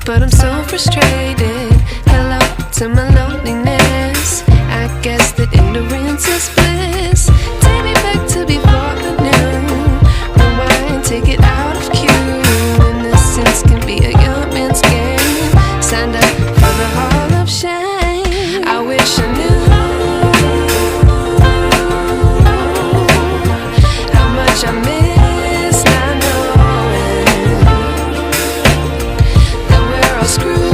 but I'm so frustrated. Hello to my loneliness. I guess that ignorance is bliss. Take me back to before I knew. Rewind, take it out of cue. Innocence can be a young man's game. Signed up for the hall of shame. I wish I knew how much I miss not knowing that we're all screwed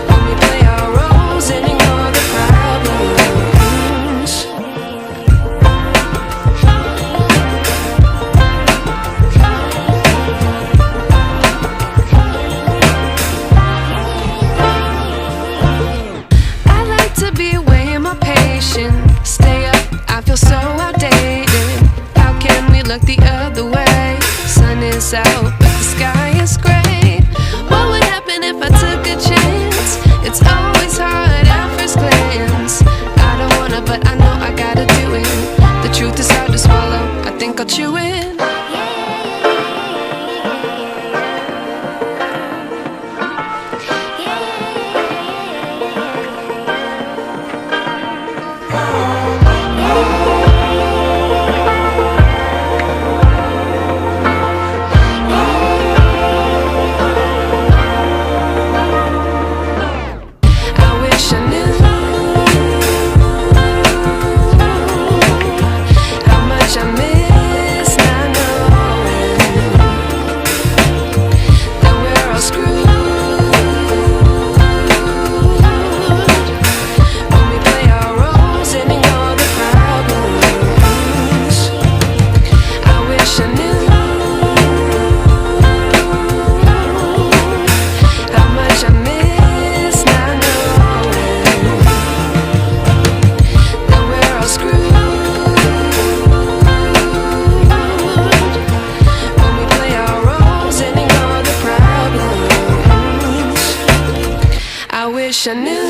when we play our roles and ignore the problems. I like to be away in my patience. Stay up, I feel so outdated. How can we look the other way? Sun is out, but the sky is gray. What would happen if I took a chance? It's always hard at first glance. I don't wanna, but I know I gotta do it. The truth is hard to swallow, I think I'll chew it. I wish I knew how much I miss not knowing that we're all screwed when we play our roles and ignore the problems. I wish I knew how much I miss not knowing that we're all screwed when we play our roles and ignore the problems. I wish I knew.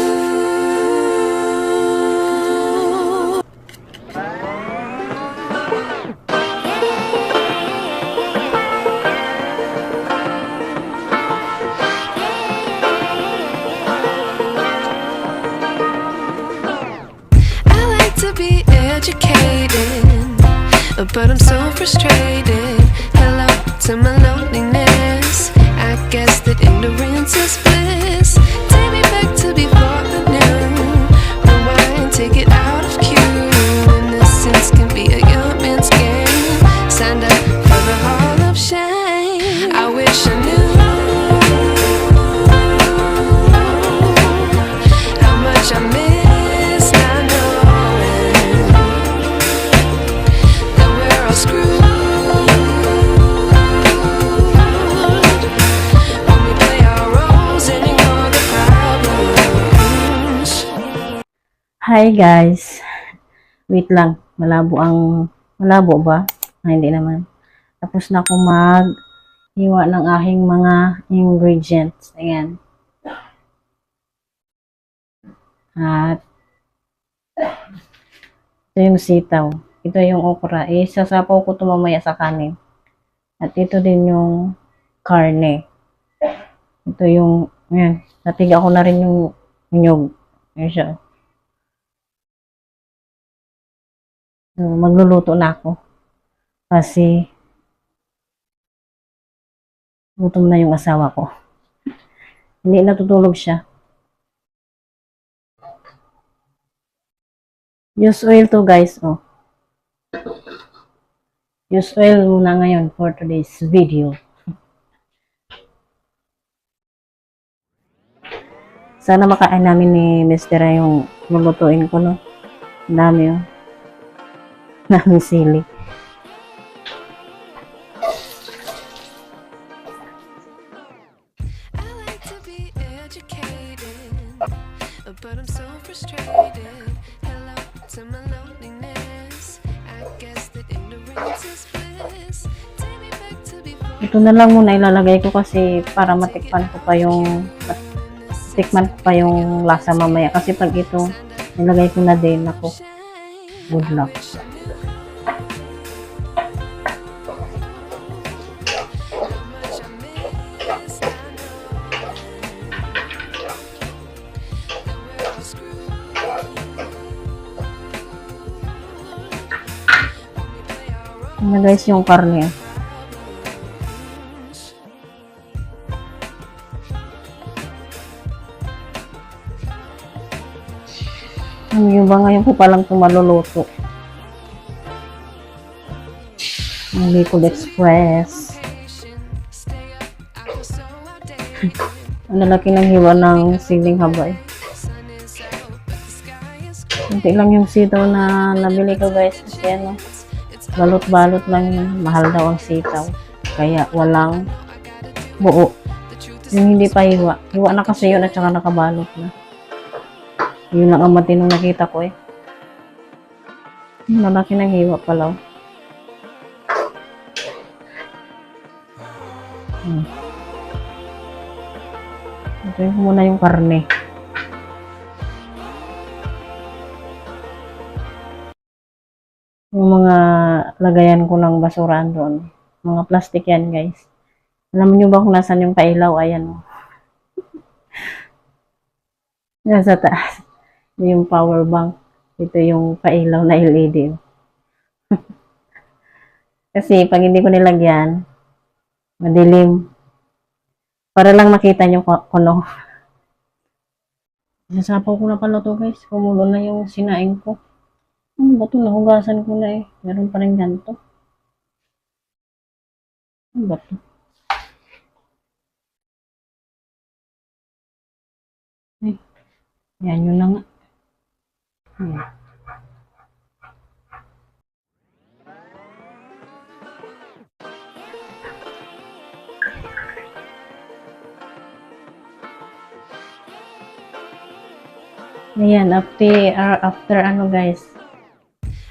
I like to be educated, but I'm so frustrated. Hello to my loneliness. I guess that ignorance is bliss. Take me back to before I knew. Rewind, take it out of cue. Innocence can be a young man's game. Signed up for the hall of shame. I wish I knew how much I miss not knowing that we're all screwed when we play our roles and ignore the problems. Hi guys. Wait lang. Malabo ba? Hindi naman. Tapos na ako hiwa ng aking mga ingredients. Ayan. At ito yung sitaw. Ito yung okra. Sasapaw ko ito mamaya sa kanin. At ito din yung karne. Ito yung, ayan. Natiga ko na rin yung nyog. Ayan siya. So, magluluto na ako. Kasi gutom na yung asawa ko. Hindi natutulog siya. Use oil to guys. Oh. Use oil muna ngayon for today's video. Sana makain namin ni Mr. yung lulutuin ko, no? Ang dami, oh. Daming sili. I like to be educated, but I'm so frustrated. Hello to my loneliness. I guess that ignorance is bliss. Take me back to before. Ito na lang muna ilalagay ko kasi para matikman ko pa yung lasa mamaya. Kasi pag ito, nilagay ko na din ako. Good luck. na guys yung karne. Yung ba ngayon ko palang tumaluluto. Ang Bicol Express. Ang lalaki ng hiwa ng siling haba eh. Hindi lang yung sitaw na nabili ko guys. Kasi ano, balot-balot lang yun. Mahal daw ang sitaw. Kaya walang buo. Yung hindi pa hiwa. Hiwa na kasi yun at saka nakabalot na. Yun lang ang matinong nakita ko eh. Malaki ng hiwa pala. Ito yung muna yung karne. Yung mga lagayan ko ng basurahan doon. Mga plastic yan guys. Alam niyo ba kung nasan yung pailaw? Ayan o. Nasa taas. Yung power bank. Ito yung pailaw na LED. Kasi pag hindi ko nilagyan, madilim. Para lang makita nyo kuno. Nasapaw ko na pala to guys. Kumulo na yung sinaing ko. Ano ba ito? Nahugasan ko na eh. Meron pa rin ganito. Ano ba ito? Eh, yan yun na nga. Ayan, after ano guys,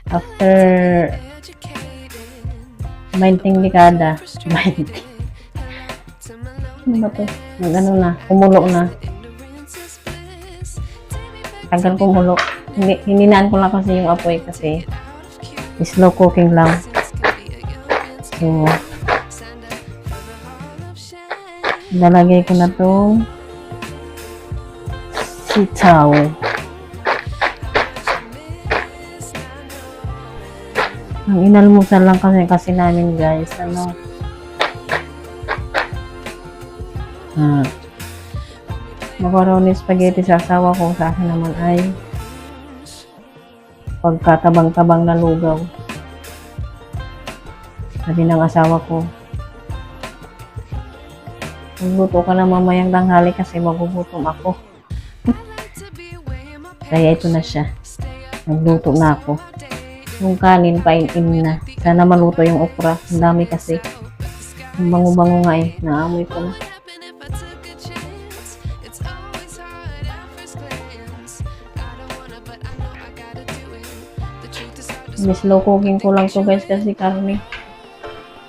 after 20 dekada, 20. Ano ba to? Ano na, kumulo na. Tagal kumulo. Hininaan ko lang kasi yung apoy kasi slow cooking lang. So, lalagay ko na itong sitaw. Ang inalmusal lang kasi namin guys, ano, macaroni spaghetti sa asawa ko, sa akin naman ay pagkatabang-tabang na lugaw. Sabi ng asawa ko, magluto ka na mamayang tanghali kasi magugutom ako. Kaya ito na siya. Nagluto na ako. Yung kanin, pain-in na. Sana maluto yung okra. Ang dami kasi. Ang bango-bango nga eh. Naamoy ko na. Slow cooking ko lang to guys kasi karne.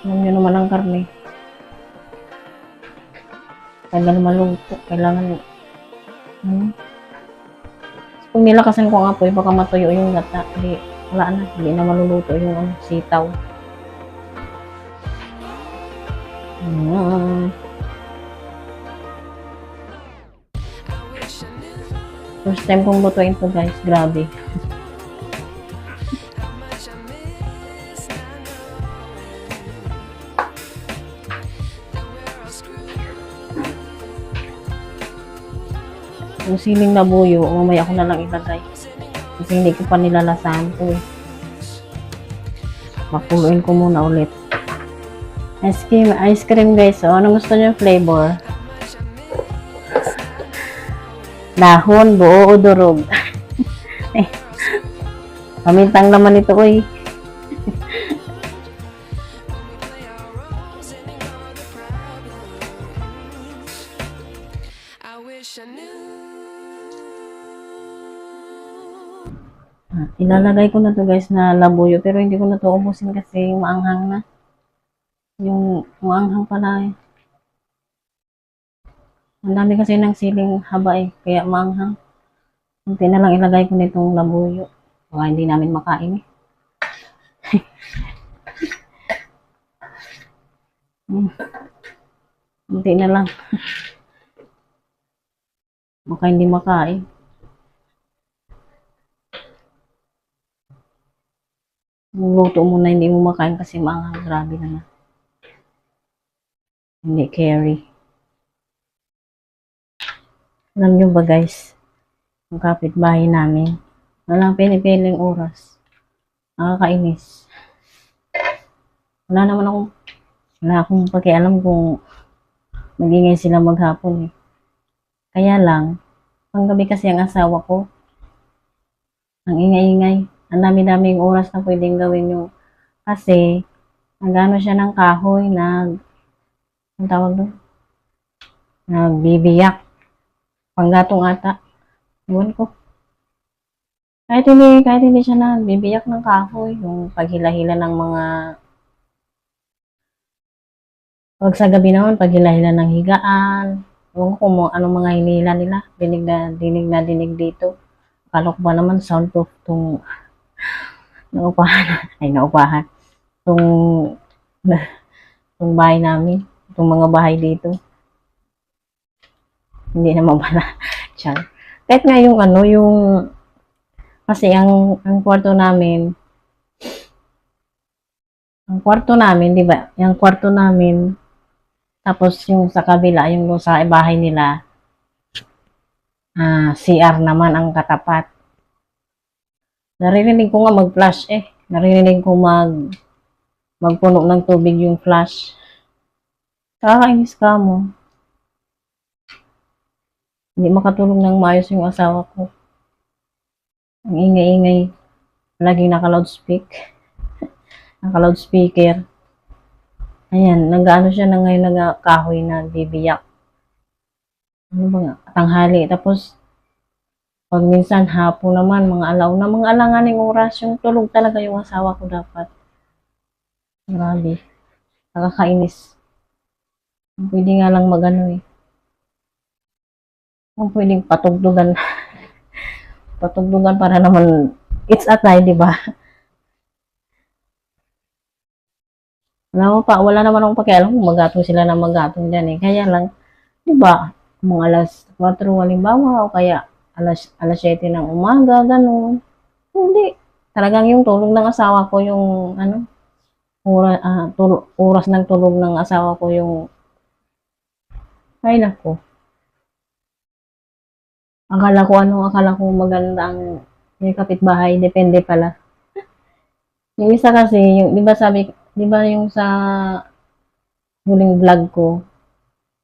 Alam nyo naman ang karne. Kailangan maluto. Kailangan kung nilakasan ko ang apoy, baka matuyo yung gata. Hindi, wala na. Hindi na maluluto yung sitaw. First time kong lutuin to guys. Grabe. Yung siling na buyo, mamaya ako na lang ilagay. Kasi hindi ko pa nilalasahan to eh. Makuluin ko muna ulit. Ice cream guys. So, anong gusto niyo flavor? Dahon, buo o durog? Pamintang naman ito eh. Ilalagay ko na to guys na labuyo pero hindi ko na to ubusin kasi maanghang na. Yung maanghang pala eh. Ang dami kasi ng siling haba eh, kaya maanghang. Kunti na lang ilagay ko nitong labuyo. Baka hindi namin makain eh. Kunti na lang. Baka hindi makain. luto mo na hindi mo makain kasi maanghang, grabe naman. Hindi carry. Alam nyo ba guys, ang kapitbahay namin, walang pinipiling oras. Nakakainis. Wala naman akong, wala akong pakialam kung magingay sila maghapon eh. Kaya lang, panggabi kasi ang asawa ko, ang ingay-ingay. Ang dami-daming oras na pwedeng gawin yung, kasi, nagano siya ng kahoy, ang tawag doon, nagbibiyak. Panggatong ata. Iwan ko. Kahit hindi siya nagbibiyak ng kahoy, yung paghila-hila ng mga, pag sa gabi naman, paghila-hila ng higaan, ewan ko kung anong mga hinila nila, dinig dito. Akala ko ba naman soundproof tong naupahan, ay naupahan, tong, tong bahay namin, tong mga bahay dito. Hindi naman pala. Tiyan. Kahit nga yung kasi ang kwarto namin, di ba? Yung kwarto namin, tapos yung sa kabila, yung doon sa bahay nila, CR naman ang katapat. Naririnig ko nga mag-flash eh. Naririnig ko magpuno ng tubig yung flash. Kakainis ka mo. Hindi makatulog ng maayos yung asawa ko. Ang ingay-ingay. Laging naka-loudspeaker. Ayan, nag-ano siya na ngayon, nagkahoy na bibiyak. Ano ba nga? Tanghali. Tapos, pag minsan hapon naman, mga alanganing oras, yung tulog talaga yung asawa ko dapat. Grabe. Nakakainis. Pwede nga lang magano eh. Kung pwedeng patugdugan. Patugdugan para naman, it's a tie, di ba? Wala naman akong pakialam kung magatong sila na magatong dyan eh. Kaya lang, di ba, mga alas 4 halimbawa o kaya alas 7 ng umaga, ganun. Hindi. Talagang yung tulog ng asawa ko yung oras ng tulog ng asawa ko yung ay nako. Akala ko maganda ang yung kapitbahay, depende pala. Yung isa kasi, yung, di ba yung sa huling vlog ko,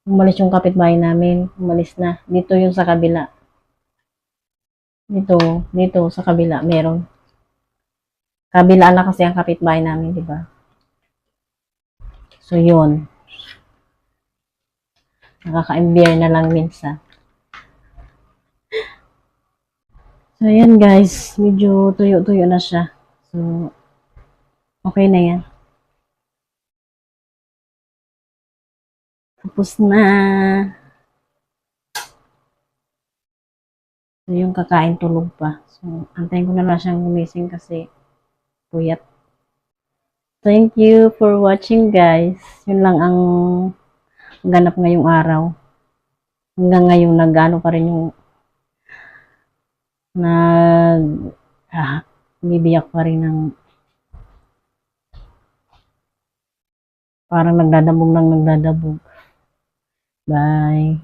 umalis yung kapitbahay namin, umalis na. Dito yung sa kabila. Dito sa kabila, meron. Kabila na kasi ang kapitbahay namin, di ba? So, yun. Nakaka-MBR na lang minsan. So, yan guys. Medyo tuyo-tuyo na siya. So, okay na yan. Tapos na. So, yung kakain tulog pa. So, antayin ko na lang siyang gumising kasi puyat. Thank you for watching guys. Yun lang ang ganap ngayong araw. Hanggang ngayon nag-ano pa rin yung bibiyak pa rin ng parang nagdadabog. Bye.